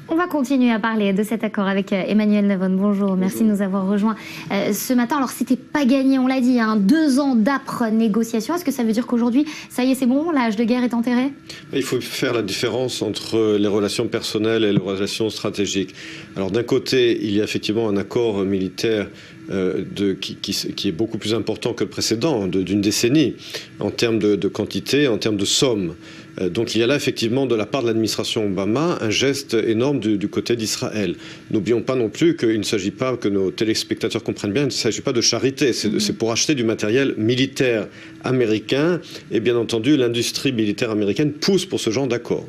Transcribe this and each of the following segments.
On va continuer à parler de cet accord avec Emmanuel Navon. Bonjour, merci de nous avoir rejoints ce matin. Alors, c'était pas gagné, on l'a dit, 2 ans d'âpres négociations. Est-ce que ça veut dire qu'aujourd'hui, ça y est, c'est bon, l'âge de guerre est enterré? Il faut faire la différence entre les relations personnelles et les relations stratégiques. Alors, d'un côté, il y a effectivement un accord militaire qui est beaucoup plus important que le précédent, d'une décennie, en termes de quantité, en termes de somme. Donc il y a là effectivement de la part de l'administration Obama un geste énorme du côté d'Israël. N'oublions pas non plus qu'il ne s'agit pas, que nos téléspectateurs comprennent bien, il ne s'agit pas de charité, c'est pour acheter du matériel militaire américain et bien entendu l'industrie militaire américaine pousse pour ce genre d'accord.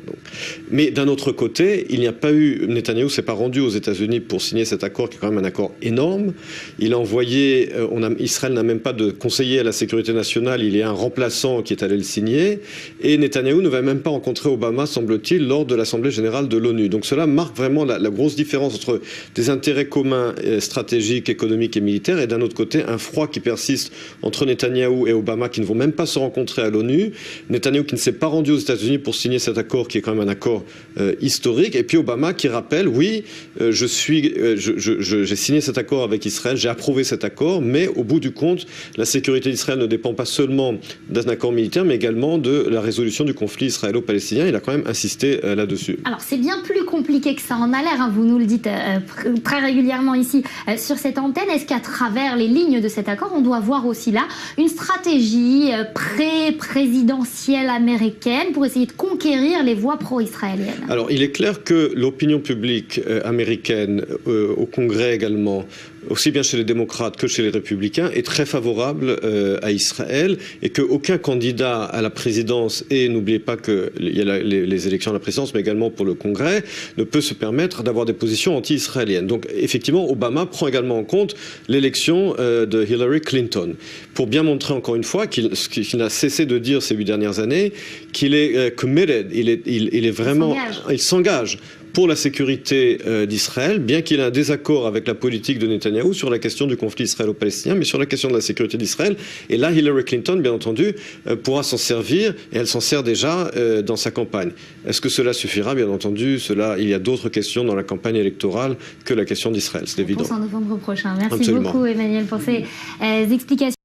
Mais d'un autre côté, il n'y a pas eu, Netanyahou ne s'est pas rendu aux États-Unis pour signer cet accord qui est quand même un accord énorme. Il a envoyé, Israël n'a même pas de conseiller à la sécurité nationale, il y a un remplaçant qui est allé le signer et Netanyahou ne va même pas rencontré Obama, semble-t-il, lors de l'Assemblée générale de l'ONU. Donc cela marque vraiment la grosse différence entre des intérêts communs stratégiques, économiques et militaires, et d'un autre côté, un froid qui persiste entre Netanyahou et Obama qui ne vont même pas se rencontrer à l'ONU. Netanyahou qui ne s'est pas rendu aux États-Unis pour signer cet accord qui est quand même un accord historique. Et puis Obama qui rappelle, oui, j'ai signé cet accord avec Israël, j'ai approuvé cet accord, mais au bout du compte, la sécurité d'Israël ne dépend pas seulement d'un accord militaire, mais également de la résolution du conflit israélo-palestinien. Il a quand même insisté là-dessus. Alors c'est bien plus compliqué que ça en a l'air, vous nous le dites très régulièrement ici sur cette antenne. Est-ce qu'à travers les lignes de cet accord, on doit voir aussi là une stratégie pré-présidentielle américaine pour essayer de conquérir les voix pro-israéliennes? Alors il est clair que l'opinion publique américaine, au Congrès également, aussi bien chez les démocrates que chez les républicains, est très favorable à Israël et qu'aucun candidat à la présidence, et n'oubliez pas qu'il y a les élections à la présidence, mais également pour le Congrès, ne peut se permettre d'avoir des positions anti-israéliennes. Donc effectivement, Obama prend également en compte l'élection de Hillary Clinton, pour bien montrer encore une fois qu'il n'a cessé de dire ces 8 dernières années qu'il est committed, il est vraiment, il s'engage pour la sécurité d'Israël, bien qu'il ait un désaccord avec la politique de Netanyahou sur la question du conflit israélo-palestinien, mais sur la question de la sécurité d'Israël. Et là, Hillary Clinton, bien entendu, pourra s'en servir, et elle s'en sert déjà dans sa campagne. Est-ce que cela suffira? Bien entendu, il y a d'autres questions dans la campagne électorale que la question d'Israël, c'est évident. En novembre prochain. Merci Absolument. beaucoup, Emmanuel, pour ces explications.